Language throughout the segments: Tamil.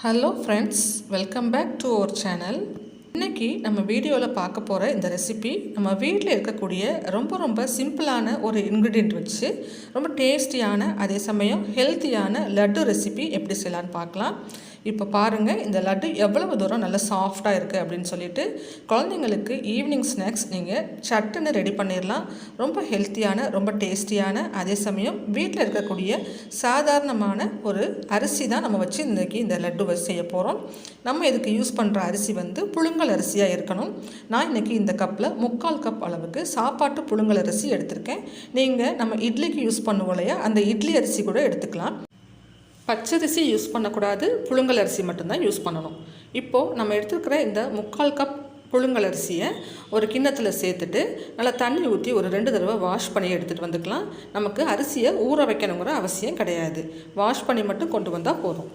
Hello friends, welcome back to our channel. இன்றைக்கி நம்ம வீடியோவில் பார்க்க போகிற இந்த ரெசிபி நம்ம வீட்டில் இருக்கக்கூடிய ரொம்ப சிம்பிளான ஒரு இன்க்ரீடியண்ட் வச்சு ரொம்ப டேஸ்டியான அதே சமயம் ஹெல்த்தியான லட்டு ரெசிபி எப்படி செய்யலான்னு பார்க்கலாம். இப்போ பாருங்கள், இந்த லட்டு எவ்வளவு தூரம் நல்லா சாஃப்டாக இருக்குது அப்படின்னு சொல்லிட்டு குழந்தைங்களுக்கு ஈவினிங் ஸ்நாக்ஸ் நீங்கள் சட்டுன்னு ரெடி பண்ணிடலாம். ரொம்ப ஹெல்த்தியான ரொம்ப டேஸ்டியான அதே சமயம் வீட்டில் இருக்கக்கூடிய சாதாரணமான ஒரு அரிசி தான் நம்ம வச்சு இன்றைக்கி இந்த லட்டு செய்ய போகிறோம். நம்ம இதுக்கு யூஸ் பண்ணுற அரிசி வந்து புழுங்கல் அரிசியாக இருக்கணும். நான் இன்றைக்கி இந்த கப்பில் 3/4 கப் அளவுக்கு சாப்பாட்டு புழுங்கல் அரிசி எடுத்திருக்கேன். நீங்கள் நம்ம இட்லிக்கு யூஸ் பண்ணுவோம் இல்லையா, அந்த இட்லி அரிசி கூட எடுத்துக்கலாம். பச்சரிசி யூஸ் பண்ணக்கூடாது, புழுங்கல் அரிசி மட்டும்தான் யூஸ் பண்ணணும். இப்போது நம்ம எடுத்துருக்கிற இந்த 3/4 கப் புழுங்கல் அரிசியை ஒரு கிண்ணத்தில் சேர்த்துட்டு நல்லா தண்ணி ஊற்றி ஒரு 2 தடவை வாஷ் பண்ணி எடுத்துகிட்டு வந்துக்கலாம். நமக்கு அரிசியை ஊற வைக்கணுங்கிற அவசியம் கிடையாது, வாஷ் பண்ணி மட்டும் கொண்டு வந்தால் போதும்.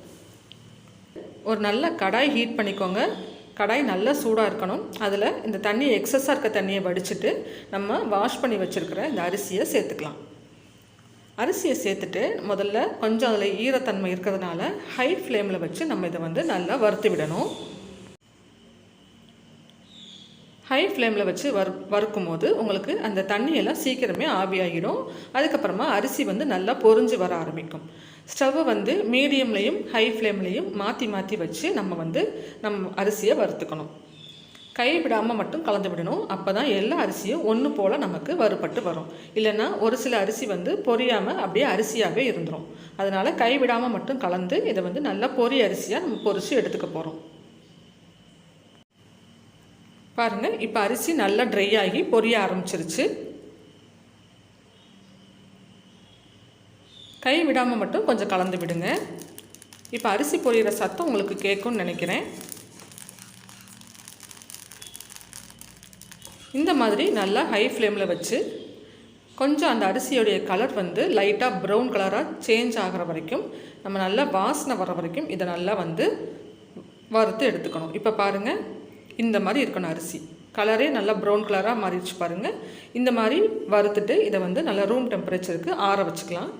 ஒரு நல்ல கடாய் ஹீட் பண்ணிக்கோங்க. கடாய் நல்லா சூடாக இருக்கணும். அதில் இந்த தண்ணி எக்ஸஸாக இருக்க தண்ணியை வடிச்சிட்டு நம்ம வாஷ் பண்ணி வச்சுருக்கிற இந்த அரிசியை சேர்த்துக்கலாம். அரிசியை சேர்த்துட்டு முதல்ல கொஞ்சம் அதில் ஈரத்தன்மை இருக்கிறதுனால ஹை ஃப்ளேமில் வச்சு நம்ம இதை வந்து நல்லா வறுத்து விடணும். ஹை ஃப்ளேமில் வச்சு வறுக்கும் போது உங்களுக்கு அந்த தண்ணியெல்லாம் சீக்கிரமே ஆவியாகிடும். அதுக்கப்புறமா அரிசி வந்து நல்லா பொரிஞ்சு வர ஆரம்பிக்கும். ஸ்டவ்வை வந்து மீடியம்லேயும் ஹை ஃப்ளேம்லேயும் மாற்றி வச்சு நம்ம அரிசியை வறுத்துக்கணும். கை விடாமல் மட்டும் கலந்து விடணும். அப்போ தான் எல்லா அரிசியும் ஒன்று போல் நமக்கு வறுபட்டு வரும். இல்லைன்னா ஒரு சில அரிசி வந்து பொரியாமல் அப்படியே அரிசியாகவே இருந்துடும். அதனால் கை விடாமல் மட்டும் கலந்து இதை வந்து நல்லா பொரி அரிசியாக நம்ம பொரித்து எடுத்துக்க போகிறோம். பாருங்கள், இப்போ அரிசி நல்லா ட்ரை ஆகி பொரிய ஆரம்பிச்சிருச்சு. கை விடாமல் மட்டும் கொஞ்சம் கலந்து விடுங்க. இப்போ அரிசி பொரியிற சத்தம் உங்களுக்கு கேட்கும்னு நினைக்கிறேன். இந்த மாதிரி நல்லா ஹை ஃப்ளேமில் வச்சு கொஞ்சம் அந்த அரிசியோடைய கலர் வந்து லைட்டாக ப்ரௌன் கலராக சேஞ்ச் ஆகிற வரைக்கும், நம்ம நல்லா வாசனை வர வரைக்கும் இதை நல்லா வந்து வறுத்து எடுத்துக்கணும். இப்போ பாருங்கள், இந்த மாதிரி இருக்கணும். அரிசி கலரே நல்லா ப்ரௌன் கலராக மாறிடுச்சு பாருங்கள். இந்த மாதிரி வறுத்துட்டு இதை வந்து நல்லா ரூம் டெம்பரேச்சருக்கு ஆற வச்சுக்கலாம்.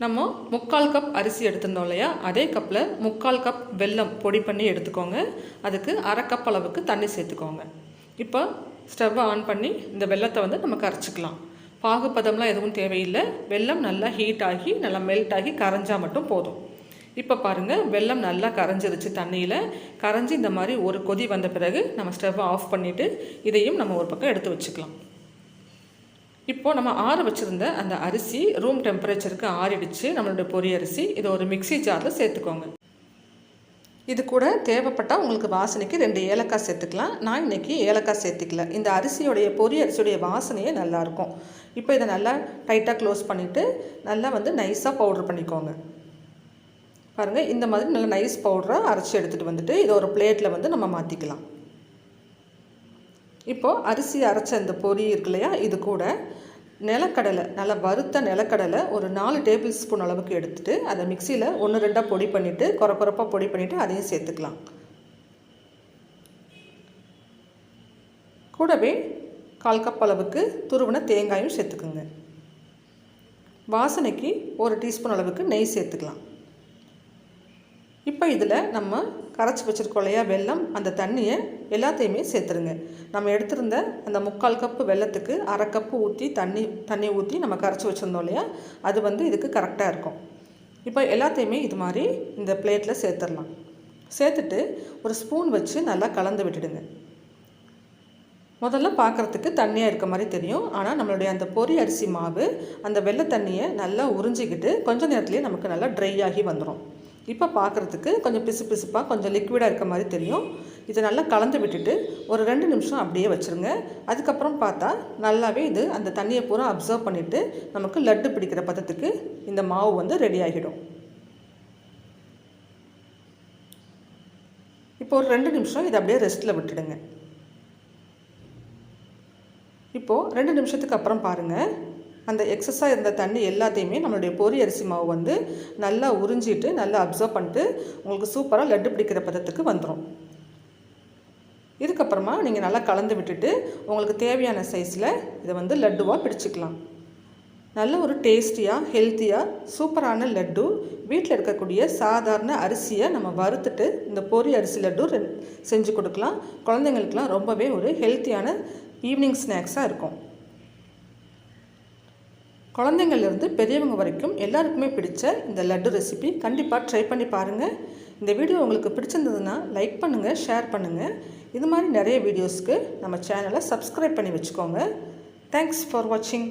நம்ம 3/4 கப் அரிசி எடுத்திருந்தோம் இல்லையா, அதே கப்பில் 3/4 கப் வெல்லம் பொடி பண்ணி எடுத்துக்கோங்க. அதுக்கு 1/2 கப் அளவுக்கு தண்ணி சேர்த்துக்கோங்க. இப்போ ஸ்டவ்வை ஆன் பண்ணி இந்த வெல்லத்தை வந்து நம்ம கரைச்சிக்கலாம். பாகுபதம்லாம் எதுவும் தேவையில்லை. வெல்லம் நல்லா ஹீட் ஆகி நல்லா மெல்ட் ஆகி கரைஞ்சால் மட்டும் போதும். இப்போ பாருங்கள், வெல்லம் நல்லா கரைஞ்சிருச்சு. தண்ணியில் கரைஞ்சி இந்த மாதிரி ஒரு கொதி வந்த பிறகு நம்ம ஸ்டவ்வை ஆஃப் பண்ணிவிட்டு இதையும் நம்ம ஒரு பக்கம் எடுத்து வச்சுக்கலாம். இப்போது நம்ம ஆற வச்சுருந்த அந்த அரிசி ரூம் டெம்பரேச்சருக்கு ஆறிடுச்சு. நம்மளுடைய பொரி அரிசி இதை ஒரு மிக்ஸி ஜாரில் சேர்த்துக்கோங்க. இது கூட தேவைப்பட்டால் உங்களுக்கு வாசனைக்கு 2 ஏலக்காய் சேர்த்துக்கலாம். நான் இன்றைக்கி ஏலக்காய் சேர்த்துக்கல. இந்த அரிசியோடைய பொரி அரிசியோடைய வாசனையே நல்லாயிருக்கும். இப்போ இதை நல்லா டைட்டாக க்ளோஸ் பண்ணிவிட்டு நல்லா வந்து நைஸாக பவுட்ரு பண்ணிக்கோங்க. பாருங்கள், இந்த மாதிரி நல்லா நைஸ் பவுடராக அரைச்சி எடுத்துகிட்டு வந்துட்டு இதை ஒரு பிளேட்டில் வந்து நம்ம மாற்றிக்கலாம். இப்போது அரிசி அரைச்ச அந்த பொரி இருக்கு இல்லையா, இது கூட நிலக்கடலை, நல்லா வறுத்த நிலக்கடலை ஒரு 4 டேபிள் ஸ்பூன் அளவுக்கு எடுத்துகிட்டு அதை மிக்சியில் 1-2 பொடி பண்ணிவிட்டு குறப்பாக பொடி பண்ணிவிட்டு அதையும் சேர்த்துக்கலாம். கூடவே 1/4 கப் அளவுக்கு துருவின தேங்காயும் சேர்த்துக்குங்க. வாசனைக்கு 1 டீஸ்பூன் அளவுக்கு நெய் சேர்த்துக்கலாம். இப்போ இதில் நம்ம கரைச்சி வச்சுருக்கோம் இல்லையா வெல்லம், அந்த தண்ணியை எல்லாத்தையுமே சேர்த்துருங்க. நம்ம எடுத்திருந்த அந்த 3/4 கப்பு வெல்லத்துக்கு 1/2 கப்பு ஊற்றி தண்ணி ஊற்றி நம்ம கரைச்சி வச்சுருந்தோம் இல்லையா, அது வந்து இதுக்கு கரெக்டாக இருக்கும். இப்போ எல்லாத்தையுமே இது மாதிரி இந்த பிளேட்டில் சேர்த்துடலாம். சேர்த்துட்டு ஒரு ஸ்பூன் வச்சு நல்லா கலந்து விட்டுடுங்க. முதல்ல பார்க்குறதுக்கு தண்ணியாக இருக்க மாதிரி தெரியும். ஆனால் நம்மளுடைய அந்த பொரி அரிசி மாவு அந்த வெள்ளை தண்ணியை நல்லா உறிஞ்சிக்கிட்டு கொஞ்சம் நேரத்துலேயே நமக்கு நல்லா ட்ரை ஆகி வந்துடும். இப்போ பார்க்குறதுக்கு கொஞ்சம் பிசுப்பாக கொஞ்சம் லிக்விடாக இருக்க மாதிரி தெரியும். இதை நல்லா கலந்து விட்டுட்டு ஒரு 2 நிமிஷம் அப்படியே வச்சுருங்க. அதுக்கப்புறம் பார்த்தா நல்லாவே இது அந்த தண்ணியை பூரா அப்சர்வ் பண்ணிவிட்டு நமக்கு லட்டு பிடிக்கிற பதத்துக்கு இந்த மாவு வந்து ரெடி ஆகிடும். இப்போ ஒரு 2 நிமிஷம் இதை அப்படியே ரெஸ்ட்டில் விட்டுடுங்க. இப்போது 2 நிமிஷத்துக்கு அப்புறம் பாருங்கள், அந்த எக்ஸஸாக இருந்த தண்ணி எல்லாத்தையுமே நம்மளுடைய பொரி அரிசி மாவு வந்து நல்லா உறிஞ்சிட்டு நல்லா அப்சர்வ் பண்ணிட்டு உங்களுக்கு சூப்பராக லட்டு பிடிக்கிற பதத்துக்கு வந்துடும். இதுக்கப்புறமா நீங்கள் நல்லா கலந்து விட்டுட்டு உங்களுக்கு தேவையான சைஸில் இதை வந்து லட்டுவாக பிடிச்சிக்கலாம். நல்ல ஒரு டேஸ்டியாக ஹெல்த்தியாக சூப்பரான லட்டு வீட்டில் இருக்கக்கூடிய சாதாரண அரிசியை நம்ம வறுத்துட்டு இந்த பொரி அரிசி லட்டு செஞ்சு கொடுக்கலாம். குழந்தைங்களுக்கெலாம் ரொம்பவே ஒரு ஹெல்த்தியான ஈவினிங் ஸ்நாக்ஸாக இருக்கும். குழந்தைங்கள்லேருந்து பெரியவங்க வரைக்கும் எல்லாருக்குமே பிடிச்ச இந்த லட்டு ரெசிபி கண்டிப்பாக ட்ரை பண்ணி பாருங்கள். இந்த வீடியோ உங்களுக்கு பிடிச்சிருந்ததுன்னா லைக் பண்ணுங்கள், ஷேர் பண்ணுங்கள். இது மாதிரி நிறைய வீடியோஸ்க்கு நம்ம சேனலை சப்ஸ்கிரைப் பண்ணி வச்சுக்கோங்க. தேங்க்ஸ் ஃபார் வாட்சிங்.